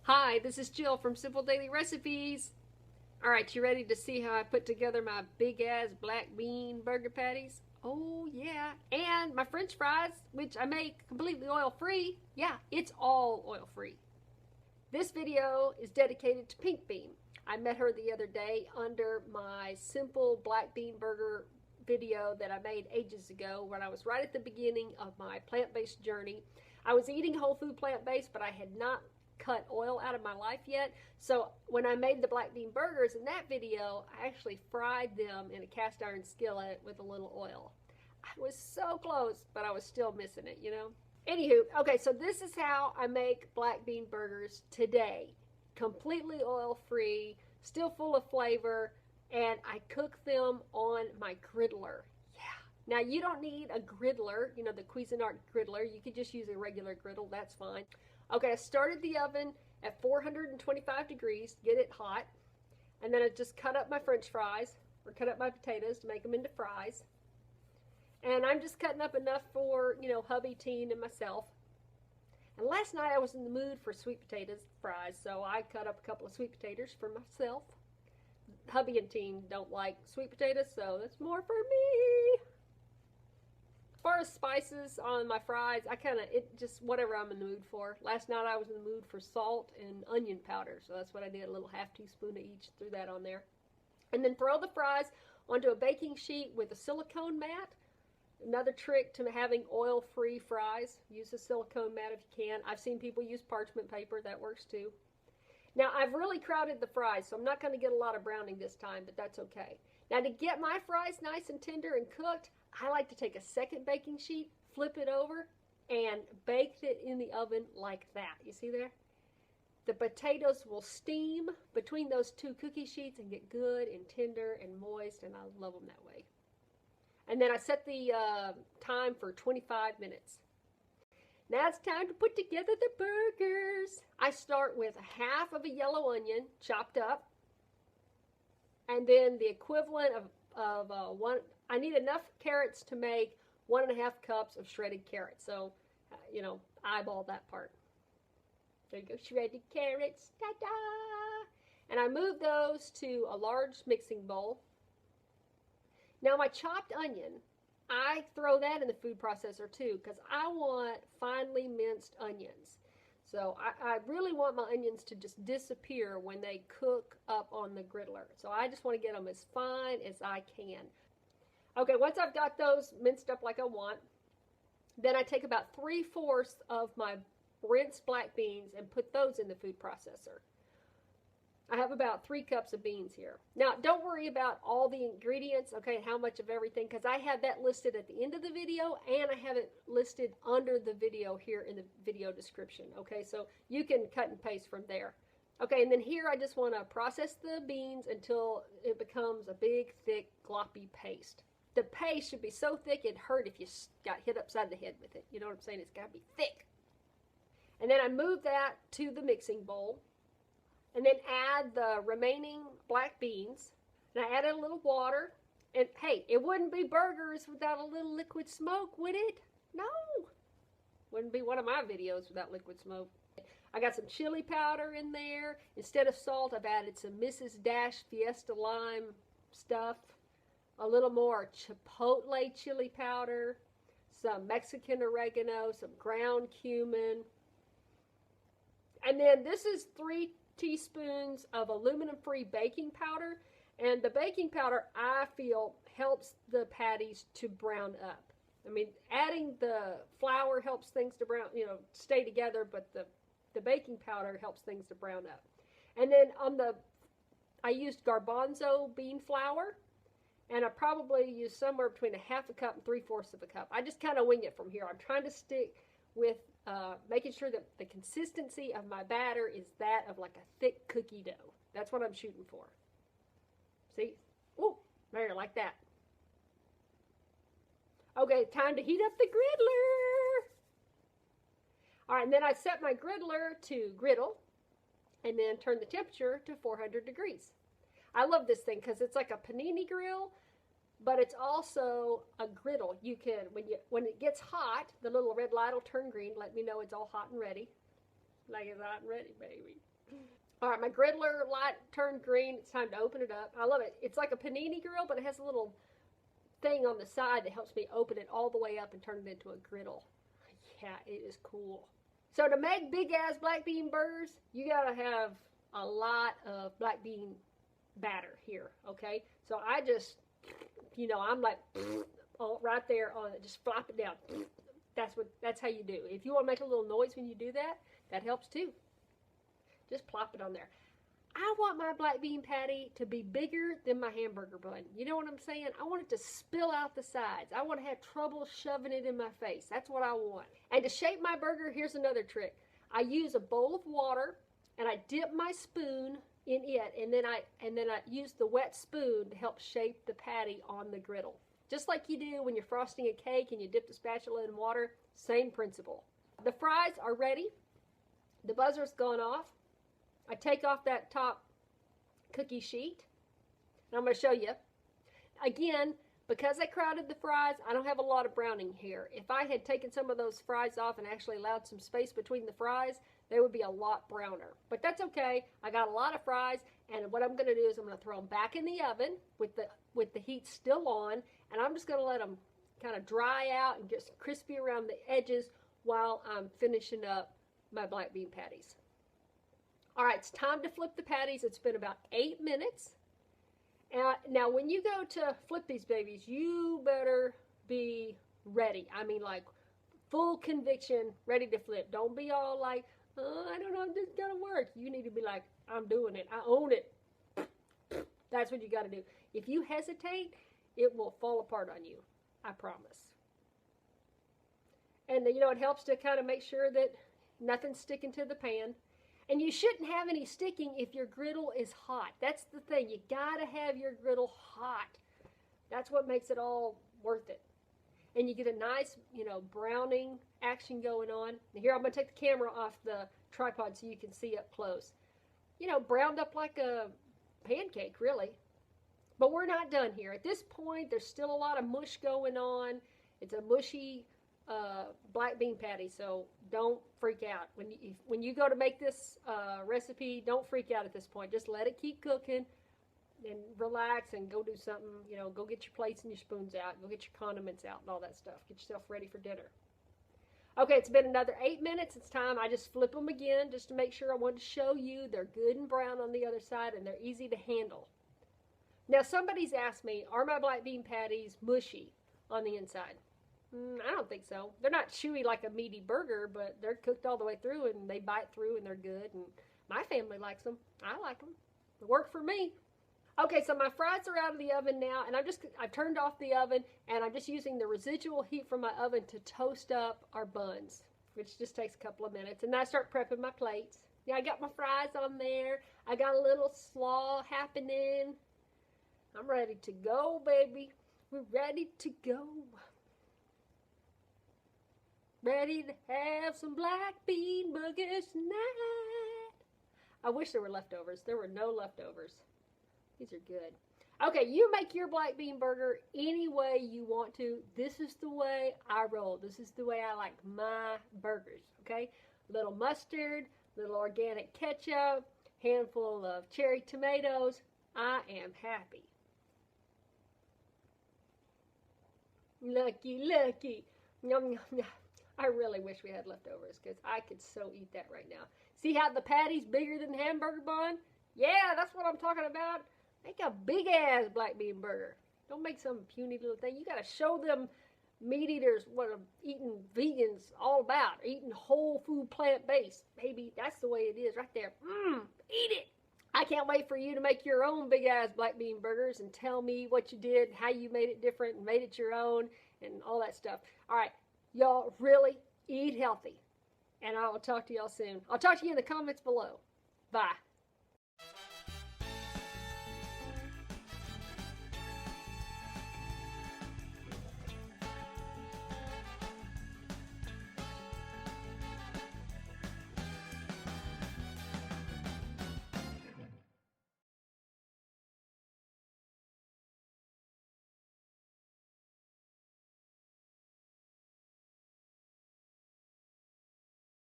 Hi, this is Jill from Simple Daily Recipes. All right, you ready to see how I put together my big-ass black bean burger patties? Oh, yeah. And my French fries, which I make completely oil-free. Yeah, it's all oil-free. This video is dedicated to Pink Bean. I met her the other day under my simple black bean burger video that I made ages ago when I was right at the beginning of my plant-based journey. I was eating whole food plant-based, but I had not cut oil out of my life yet. So when I made the black bean burgers in that video, I actually fried them in a cast iron skillet with a little oil. I was so close, but I was still missing it, you know? Anywho, okay, so this is how I make black bean burgers today. Completely oil-free, still full of flavor, and I cook them on my griddler. Yeah. Now, you don't need a griddler, you know, the Cuisinart griddler. You could just use a regular griddle, that's fine. Okay, I started the oven at 425 degrees, get it hot, and then I just cut up my French fries, or cut up my potatoes to make them into fries. And I'm just cutting up enough for, you know, hubby, Teen, and myself. And last night I was in the mood for sweet potatoes fries, so I cut up a couple of sweet potatoes for myself. Hubby and Teen don't like sweet potatoes, so that's more for me. As far as spices on my fries, it just whatever I'm in the mood for. Last night I was in the mood for salt and onion powder, so that's what I did, a little half teaspoon of each, threw that on there. And then throw the fries onto a baking sheet with a silicone mat. Another trick to having oil-free fries, use a silicone mat if you can. I've seen people use parchment paper, that works too. Now I've really crowded the fries, so I'm not going to get a lot of browning this time, but that's okay. Now to get my fries nice and tender and cooked, I like to take a second baking sheet, flip it over, and bake it in the oven like that. You see there? The potatoes will steam between those two cookie sheets and get good and tender and moist, and I love them that way. And then I set the time for 25 minutes. Now it's time to put together the burgers. I start with half of a yellow onion chopped up, and then the equivalent of one. I need enough carrots to make 1.5 cups of shredded carrots. So, you know, eyeball that part. There you go, shredded carrots. Ta-da! And I move those to a large mixing bowl. Now my chopped onion, I throw that in the food processor too because I want finely minced onions. So I really want my onions to just disappear when they cook up on the griddler. So I just want to get them as fine as I can. Okay, once I've got those minced up like I want, then I take about 3/4 of my rinsed black beans and put those in the food processor. I have about 3 cups of beans here. Now, don't worry about all the ingredients, okay, how much of everything, because I have that listed at the end of the video, and I have it listed under the video here in the video description, okay? So you can cut and paste from there. Okay, and then here I just want to process the beans until it becomes a big, thick, gloppy paste. The paste should be so thick it'd hurt if you got hit upside the head with it. You know what I'm saying? It's got to be thick. And then I move that to the mixing bowl. And then add the remaining black beans. And I added a little water. And hey, it wouldn't be burgers without a little liquid smoke, would it? No. Wouldn't be one of my videos without liquid smoke. I got some chili powder in there. Instead of salt, I've added some Mrs. Dash Fiesta Lime stuff. A little more Chipotle chili powder. Some Mexican oregano. Some ground cumin. And then this is 3 teaspoons of aluminum-free baking powder, and the baking powder I feel helps the patties to brown up. I mean, adding the flour helps things to brown, you know, stay together, but the baking powder helps things to brown up. And then I used garbanzo bean flour, and I probably used somewhere between 1/2 cup and 3/4 of a cup. I just kind of wing it from here. I'm trying to stick with making sure that the consistency of my batter is that of like a thick cookie dough. That's what I'm shooting for. See? Oh, there, like that. Okay, time to heat up the griddler. All right, and then I set my griddler to griddle and then turn the temperature to 400 degrees. I love this thing because it's like a panini grill, but it's also a griddle. You can, when it gets hot, the little red light will turn green, let me know it's all hot and ready. Like it's hot and ready, baby. All right, my griddler light turned green. It's time to open it up. I love it. It's like a panini grill, but it has a little thing on the side that helps me open it all the way up and turn it into a griddle. Yeah, it is cool. So to make Bigazz black bean burgers, you gotta have a lot of black bean batter here, okay? So I just, I'm like, right there on it, just flop it down. That's how you do. If you want to make a little noise when you do that, that helps too. Just plop it on there. I want my black bean patty to be bigger than my hamburger bun. You know what I'm saying? I want it to spill out the sides. I want to have trouble shoving it in my face. That's what I want. And to shape my burger, here's another trick. I use a bowl of water and I dip my spoon in it, and then I use the wet spoon to help shape the patty on the griddle. Just like you do when you're frosting a cake and you dip the spatula in water, same principle. The fries are ready. The buzzer's gone off. I take off that top cookie sheet, and I'm going to show you. Again, because I crowded the fries, I don't have a lot of browning here. If I had taken some of those fries off and actually allowed some space between the fries, they would be a lot browner. But that's okay. I got a lot of fries, and what I'm going to do is I'm going to throw them back in the oven with the heat still on, and I'm just going to let them kind of dry out and get crispy around the edges while I'm finishing up my black bean patties. All right, it's time to flip the patties. It's been about 8 minutes. Now, when you go to flip these babies, you better be ready. I mean, like, full conviction, ready to flip. Don't be all like, oh, I don't know if this is going to work. You need to be like, I'm doing it. I own it. That's what you got to do. If you hesitate, it will fall apart on you. I promise. And, it helps to kind of make sure that nothing's sticking to the pan. And you shouldn't have any sticking if your griddle is hot. That's the thing. You got to have your griddle hot. That's what makes it all worth it. And you get a nice, browning action going on. And here I'm going to take the camera off the tripod so you can see up close. Browned up like a pancake, really. But we're not done here. At this point, there's still a lot of mush going on. It's a mushy black bean patty, so don't freak out. When you go to make this recipe, don't freak out at this point. Just let it keep cooking and relax and go do something. Go get your plates and your spoons out. Go get your condiments out and all that stuff. Get yourself ready for dinner. Okay, it's been another 8 minutes. It's time. I just flip them again just to make sure. I wanted to show you they're good and brown on the other side and they're easy to handle. Now, somebody's asked me, are my black bean patties mushy on the inside? I don't think so. They're not chewy like a meaty burger, but they're cooked all the way through and they bite through and they're good. And my family likes them. I like them. They work for me. Okay, so my fries are out of the oven now, and I've turned off the oven, and I'm just using the residual heat from my oven to toast up our buns, which just takes a couple of minutes. And then I start prepping my plates. Yeah, I got my fries on there. I got a little slaw happening. I'm ready to go, baby. We're ready to go. Ready to have some black bean burgers tonight. I wish there were leftovers. There were no leftovers. These are good. Okay, you make your black bean burger any way you want to. This is the way I roll. This is the way I like my burgers, okay? Little mustard, little organic ketchup, handful of cherry tomatoes. I am happy. Lucky, lucky. Yum, yum, yum. I really wish we had leftovers because I could so eat that right now. See how the patty's bigger than the hamburger bun? Yeah, that's what I'm talking about. Make a big-ass black bean burger. Don't make some puny little thing. You got to show them meat eaters what eating vegans all about. Eating whole food plant-based. Baby, that's the way it is right there. Eat it. I can't wait for you to make your own big-ass black bean burgers and tell me what you did, how you made it different and made it your own and all that stuff. All right. Y'all really eat healthy. And I will talk to y'all soon. I'll talk to you in the comments below. Bye.